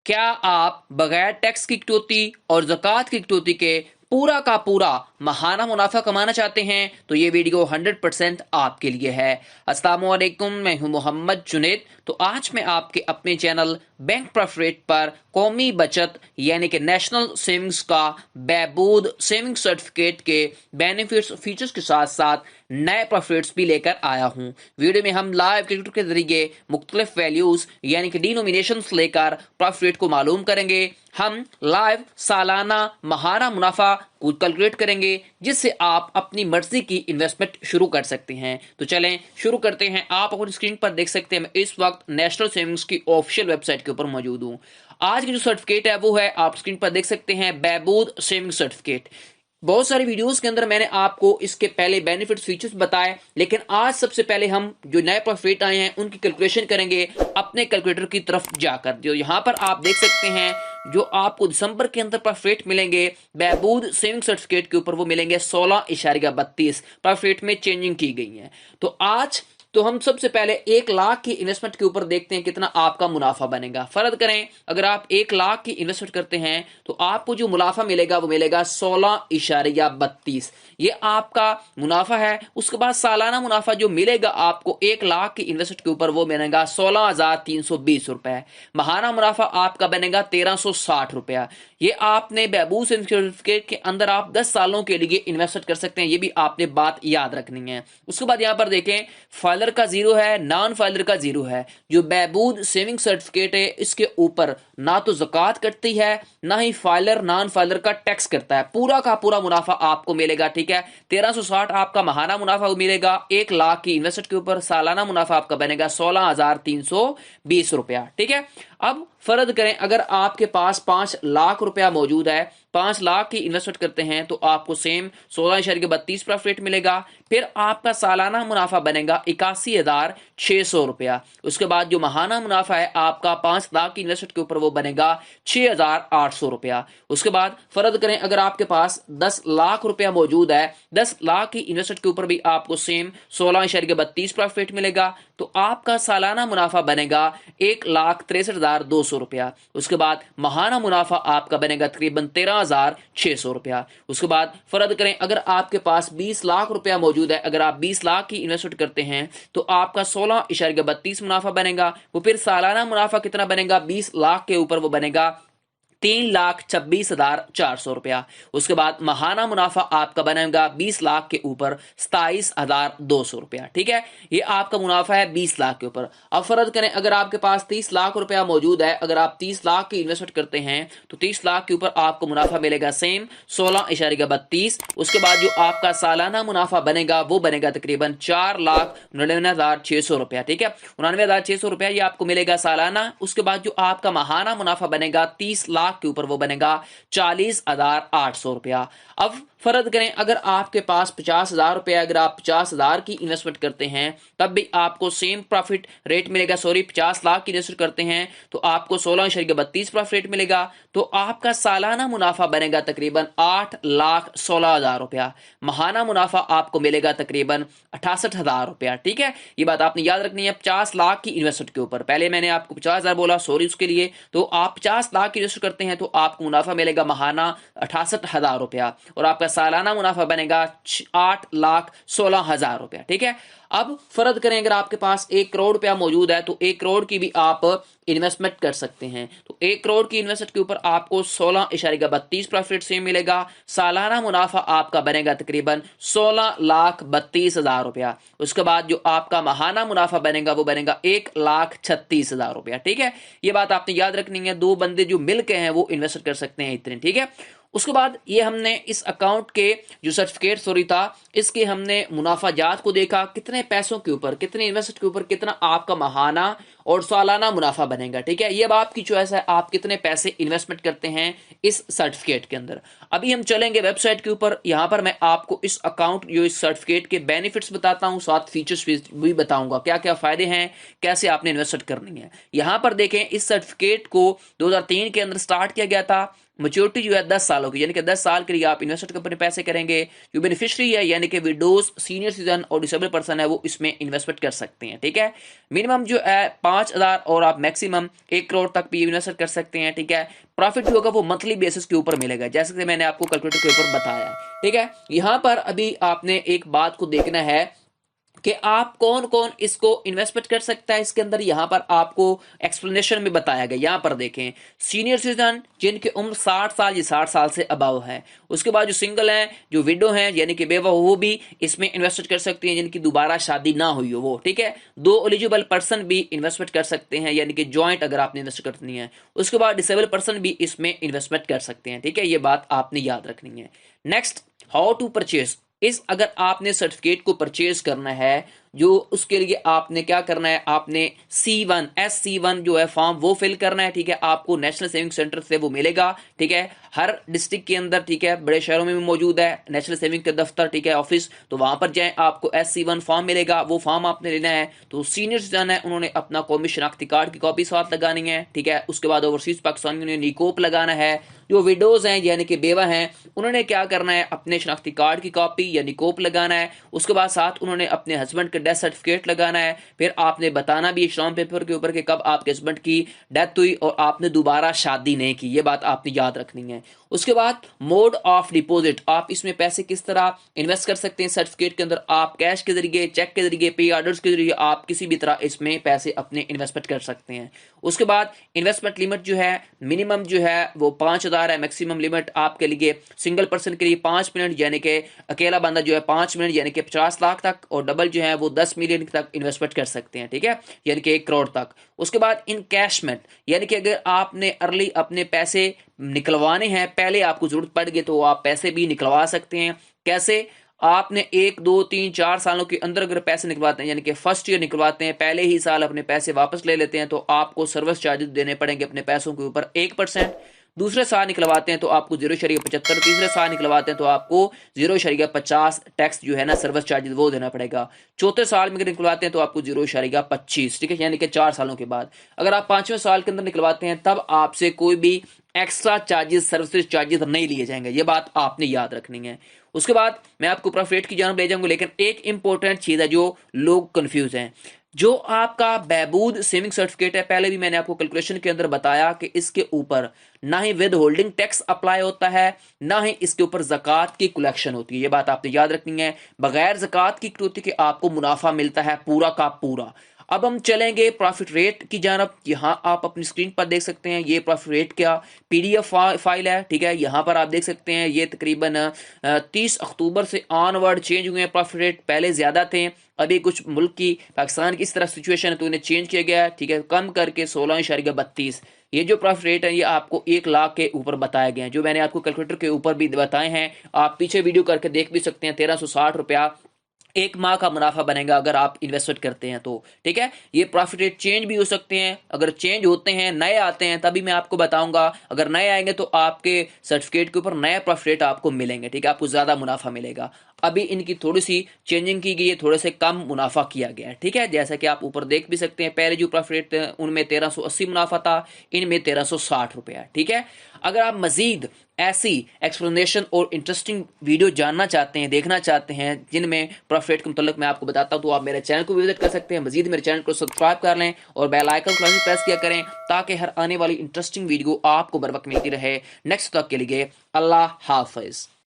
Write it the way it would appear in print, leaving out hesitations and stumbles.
क्या आप बगैर टैक्स की कटौती और ज़कात की कटौती के पूरा का पूरा महाना मुनाफा कमाना चाहते हैं? तो ये वीडियो 100% आपके लिए है। अस्सलाम वालेकुम, मैं हूं मोहम्मद जुनेद। तो आज मैं आपके अपने चैनल बैंक प्रॉफिट पर कौमी बचत यानी कि नेशनल सेविंग्स का बहबूद सेविंग सर्टिफिकेट के बेनिफिट्स फीचर्स के साथ साथ नए प्रॉफिट्स भी लेकर आया हूं। वीडियो में हम लाइव कैलकुलेटर के जरिए मुख्तलिफ वैल्यूज यानी कि डिनोमिनेशंस लेकर प्रॉफिट को मालूम करेंगे। हम लाइव सालाना महाना मुनाफा को कैलकुलेट करेंगे जिससे आप अपनी मर्जी की इन्वेस्टमेंट शुरू कर सकते हैं। तो चलें शुरू करते हैं। आप अपनी स्क्रीन पर देख सकते हैं मैं इस वक्त नेशनल सेविंग्स की ऑफिशियल वेबसाइट के ऊपर मौजूद हूं। आज की जो सर्टिफिकेट है वो है, आप स्क्रीन पर देख सकते हैं, बहबूद सेविंग सर्टिफिकेट। बहुत सारी वीडियोस के अंदर मैंने आपको इसके पहले बेनिफिट्स फीचर्स बताए, लेकिन आज सबसे पहले हम जो नए प्रॉफिट आए हैं उनकी कैलकुलेशन करेंगे अपने कैलकुलेटर की तरफ जाकर। जो यहाँ पर आप देख सकते हैं, जो आपको दिसंबर के अंदर प्रॉफिट मिलेंगे बहबूद सेविंग सर्टिफिकेट के ऊपर, वो मिलेंगे 16.32। प्रॉफिट में चेंजिंग की गई है। तो आज तो हम सबसे पहले 1 लाख की इन्वेस्टमेंट के ऊपर देखते हैं कितना आपका मुनाफा बनेगा। फर्ज करें अगर आप 1 लाख की इन्वेस्टमेंट करते हैं तो आपको जो मुनाफा मिलेगा वो मिलेगा 16.32। ये आपका मुनाफा है। उसके बाद सालाना मुनाफा जो मिलेगा आपको 1 लाख की इन्वेस्टमेंट के ऊपर वो बनेगा 16,320 रुपए। महाना मुनाफा आपका बनेगा 1,360 रुपया। ये आपने बहबूद सर्टिफिकेट के अंदर आप 10 सालों के लिए इन्वेस्ट कर सकते हैं। ये भी आपने बात याद रखनी है। उसके बाद यहां पर देखें, फाइलर का जीरो है, नॉन फाइलर का जीरो है। जो बहबूद सेविंग सर्टिफिकेट है इसके ऊपर ना तो ज़कात कटती है, ना ही फाइलर नॉन फाइलर का टैक्स करता है। पूरा का पूरा मुनाफा आपको मिलेगा। ठीक है, 1360 आपका महाना मुनाफा मिलेगा 1 लाख की इन्वेस्टमेंट के ऊपर। सालाना मुनाफा आपका बनेगा 16,320 रुपया। ठीक है, अब फर्ज करें अगर आपके पास 5 लाख रुपया मौजूद है, 5 लाख की इन्वेस्टमेंट करते हैं तो आपको सेम 16.32 प्रॉफिट मिलेगा। फिर आपका सालाना मुनाफा बनेगा 81,600 रुपया। उसके बाद जो महाना मुनाफा है आपका 5 लाख की इन्वेस्टमेंट के ऊपर वो बनेगा 6,800 रुपया। उसके बाद फर्ज करें अगर आपके पास 10 लाख रुपया मौजूद है, 10 लाख की इन्वेस्टमेंट के ऊपर भी आपको सेम 16.32 प्रॉफिट मिलेगा। तो आपका सालाना मुनाफा बनेगा 1,63,200 रुपया। उसके बाद महाना मुनाफा आपका बनेगा तकरीबन 13,600 रुपया। उसके बाद फर्ज करें अगर आपके पास 20 लाख रुपया मौजूद है, अगर आप 20 लाख की इन्वेस्टमेंट करते हैं तो आपका 16.32 मुनाफा बनेगा। वो फिर सालाना मुनाफा कितना बनेगा 20 लाख के ऊपर, वो बनेगा 3,26,400 रुपया। उसके बाद महाना मुनाफा आपका बनेगा 20 लाख के ऊपर 27,200 रुपया। ठीक है, ये आपका मुनाफा है 20 लाख के ऊपर। अब फर्ज करें अगर आपके पास 30 लाख रुपया मौजूद है, अगर आप 30 लाख की इन्वेस्टमेंट करते हैं तो 30 लाख के ऊपर आपको मुनाफा मिलेगा सेम 16.32। उसके बाद जो आपका सालाना मुनाफा बनेगा वो बनेगा तकरीबन 4,99,600 रुपया। ठीक है, 99,600 रुपया ये आपको मिलेगा सालाना। उसके बाद जो आपका महाना मुनाफा बनेगा 30 लाख के ऊपर वो बनेगा 40,800 रुपया। अब फर्ज करें अगर आपके पास 50,000 रुपया, अगर आप 50,000 की इन्वेस्टमेंट करते हैं तब भी आपको सेम प्रॉफिट रेट मिलेगा। सॉरी, 50 लाख की इन्वेस्टमेंट करते हैं तो आपको 16.32 प्रॉफिट मिलेगा। तो आपका सालाना मुनाफा बनेगा तकरीबन 8,16,000 रुपया। महाना मुनाफा आपको मिलेगा तकरीबन 68,000 रुपया। ठीक है, ये बात आपने याद रखनी है 50 लाख की इन्वेस्टमेंट के ऊपर। पहले मैंने आपको 50,000 बोला, सॉरी उसके लिए। तो आप 50 लाख की इन्वेस्टमेंट करते हैं तो आपको मुनाफा मिलेगा महाना 68,000 रुपया और आपका सालाना मुनाफा बनेगा 8,16,000 रुपया। ठीक है, अब फर्ज करें अगर आपके पास 1 करोड़ रुपया मौजूद है तो 1 करोड़ की भी आप इन्वेस्टमेंट कर सकते हैं। तो 1 करोड़ की इन्वेस्टमेंट के ऊपर आपको 16.32 प्रॉफिट से मिलेगा। सालाना मुनाफा आपका बनेगा तकरीबन 16,32,000 रुपया। उसके बाद जो आपका महाना मुनाफा बनेगा वो बनेगा 1,36,000 रुपया। ठीक है, ये बात आपने याद रखनी है। दो बंदे जो मिलके हैं वो इन्वेस्ट कर सकते हैं इतने। ठीक है, उसके बाद ये हमने इस अकाउंट के जो सर्टिफिकेट सॉरी था इसके हमने मुनाफा जात को देखा, कितने पैसों के ऊपर, कितने इन्वेस्ट के ऊपर कितना आपका महाना और सालाना मुनाफा बनेगा। ठीक है, ये अब आपकी चॉइस है, आप कितने पैसे इन्वेस्टमेंट करते हैं इस सर्टिफिकेट के अंदर। अभी हम चलेंगे वेबसाइट के ऊपर। यहाँ पर मैं आपको इस अकाउंट जो इस सर्टिफिकेट के बेनिफिट्स बताता हूँ, साथ फीचर्स भी बताऊंगा क्या क्या फायदे हैं, कैसे आपने इन्वेस्ट करनी है। यहाँ पर देखें, इस सर्टिफिकेट को 2003 के अंदर स्टार्ट किया गया था। मैच्योरिटी जो है 10 सालों की, यानी कि 10 साल के लिए आप इन्वेस्टमेंट कंपनी पैसे करेंगे। जो बेनिफिशियरी है यानी कि विडोज, सीनियर सिटीजन और डिसेबल पर्सन है वो इसमें इन्वेस्टमेंट कर सकते हैं। ठीक है, मिनिमम जो है 5,000 और आप मैक्सिमम 1 करोड़ तक भी इन्वेस्ट कर सकते हैं। ठीक है, प्रॉफिट जो होगा वो मंथली बेसिस के ऊपर मिलेगा, जैसे कि मैंने आपको कैलकुलेटर के ऊपर बताया है। ठीक है, यहां पर अभी आपने एक बात को देखना है कि आप कौन कौन इसको इन्वेस्टमेंट कर सकता है इसके अंदर। यहां पर आपको एक्सप्लेनेशन में बताया गया, यहां पर देखें, सीनियर सिटीजन जिनकी उम्र 60 साल या 60 साल से अबव है। उसके बाद जो सिंगल हैं, जो विडो हैं यानी कि बेवा, वो भी इसमें इन्वेस्ट कर सकती हैं जिनकी दोबारा शादी ना हुई हो वो। ठीक है, 2 एलिजिबल पर्सन भी इन्वेस्टमेंट कर सकते हैं, यानी कि ज्वाइंट अगर आपने इन्वेस्ट करनी है। उसके बाद डिसेबल पर्सन भी इसमें इन्वेस्टमेंट कर सकते हैं। ठीक है, ये बात आपने याद रखनी है। Next, how to purchase. अगर आपने सर्टिफिकेट को परचेज करना है, जो उसके लिए आपने क्या करना है, आपने SC1 जो है फॉर्म वो फिल करना है। ठीक है, आपको नेशनल सेविंग सेंटर से वो मिलेगा। ठीक है, हर डिस्ट्रिक्ट के अंदर, ठीक है, बड़े शहरों में भी मौजूद है नेशनल सेविंग के दफ्तर, ठीक है, ऑफिस, तो वहां पर जाएं, आपको SC1 फॉर्म मिलेगा, वो फॉर्म आपने लेना है। तो सीनियर सिटीजन है, उन्होंने अपना कौमी शनाख्ती कार्ड की कॉपी साथ लगानी है। ठीक है, उसके बाद ओवरसीज पाकिस्तानी ने निकोप लगाना है। जो विडोज हैं यानी कि बेवा हैं, उन्होंने क्या करना है, अपने शनाख्ती कार्ड की कॉपी या निकोप लगाना है। उसके बाद साथ उन्होंने अपने हस्बैंड का डेथ सर्टिफिकेट लगाना है। फिर आपने बताना भी स्टाम्प पेपर के ऊपर कि कब आपके हस्बैंड की डेथ हुई और आपने दोबारा शादी नहीं की, ये बात आपने याद रखनी है। उसके बाद मोड ऑफ डिपॉजिट, आप इसमें पैसे किस तरह इन्वेस्ट कर सकते हैं सर्टिफिकेट के अंदर। आप कैश के जरिए, चेक के जरिए, पे ऑर्डर्स के जरिए, आप किसी भी तरह इसमें पैसे अपने इन्वेस्टमेंट कर सकते हैं। उसके बाद इन्वेस्टमेंट लिमिट जो है, मिनिमम जो है वो 5,000 है, मैक्सिमम लिमिट आपके लिए सिंगल पर्सन के लिए 5 मिनट, यानी कि अकेला बंदा जो है 5 मिनट यानी कि 50 लाख तक, और डबल जो है वो 10 मिलियन तक इन्वेस्टमेंट कर सकते हैं। ठीक है, यानी कि 1 करोड़ तक। उसके बाद इनकैशमेंट, यानी कि अगर आपने अर्ली अपने पैसे निकलवाने हैं, पहले आपको जरूरत पड़ गई, तो आप पैसे भी निकलवा सकते हैं। कैसे, आपने 1 2 3 4 सालों के अंदर अगर पैसे निकलवाते हैं, यानी कि फर्स्ट ईयर निकलवाते हैं, पहले ही साल अपने पैसे वापस ले लेते हैं, तो आपको सर्विस चार्जेस देने पड़ेंगे अपने पैसों के ऊपर 1%। दूसरे साल निकलवाते हैं तो आपको 0.75, तीसरे साल निकलवाते हैं तो आपको 0.50 टैक्स जो है ना, सर्विस चार्जेस वो देना पड़ेगा। चौथे साल में निकलवाते हैं तो आपको 0.25, ठीक है, यानी कि 4 सालों के बाद। अगर आप 5वें साल के अंदर निकलवाते हैं तब आपसे कोई भी एक्स्ट्रा चार्जेस, सर्विस चार्जेस नहीं लिए जाएंगे, ये बात आपने याद रखनी है। उसके बाद मैं आपको प्रॉफिट की जानब ले जाऊंगा, लेकिन एक इंपॉर्टेंट चीज है जो लोग कंफ्यूज हैं, जो आपका बहबूद सेविंग सर्टिफिकेट है, पहले भी मैंने आपको कैलकुलेशन के अंदर बताया कि इसके ऊपर ना ही विद होल्डिंग टैक्स अप्लाई होता है, ना ही इसके ऊपर ज़कात की कलेक्शन होती है, ये बात आपने याद रखनी है। बगैर ज़कात की कटौती के आपको मुनाफा मिलता है पूरा का पूरा। अब हम चलेंगे प्रॉफिट रेट की जानब। यहाँ आप अपनी स्क्रीन पर देख सकते हैं, ये प्रॉफिट रेट का PDF फाइल है। ठीक है, यहाँ पर आप देख सकते हैं ये तकरीबन 30 अक्टूबर से ऑनवर्ड चेंज हुए हैं प्रॉफिट रेट। पहले ज़्यादा थे, अभी कुछ मुल्क की, पाकिस्तान की इस तरह सिचुएशन है तो इन्हें चेंज किया गया है। ठीक है, कम करके 16.32। ये जो प्रॉफिट रेट है ये आपको 1 लाख के ऊपर बताए गए हैं, जो मैंने आपको कैलकुलेटर के ऊपर भी बताए हैं, आप पीछे वीडियो करके देख भी सकते हैं। 1360 रुपया 1 माह का मुनाफा बनेगा अगर आप इन्वेस्टमेंट करते हैं तो। ठीक है, ये प्रॉफिट रेट चेंज भी हो सकते हैं, अगर चेंज होते हैं, नए आते हैं तभी मैं आपको बताऊंगा। अगर नए आएंगे तो आपके सर्टिफिकेट के ऊपर नया प्रॉफिट रेट आपको मिलेंगे। ठीक है, आपको ज्यादा मुनाफा मिलेगा। अभी इनकी थोड़ी सी चेंजिंग की गई है, थोड़े से कम मुनाफा किया गया है। ठीक है, जैसा कि आप ऊपर देख भी सकते हैं, पहले जो प्रॉफिट रेट उनमें 1380 मुनाफा था, इनमें 1360 रुपया। ठीक है, अगर आप मजीद ऐसी एक्सप्लेनेशन और इंटरेस्टिंग वीडियो जानना चाहते हैं, देखना चाहते हैं, जिनमें प्रॉफिट के मुतल्लिक मैं आपको बताता हूं, तो आप मेरे चैनल को विजिट कर सकते हैं। मजीद मेरे चैनल को सब्सक्राइब कर लें और बेल आइकन को प्रेस किया करें, ताकि हर आने वाली इंटरेस्टिंग वीडियो आपको बर वक्त मिलती रहे। नेक्स्ट तक के लिए अल्लाह हाफिज।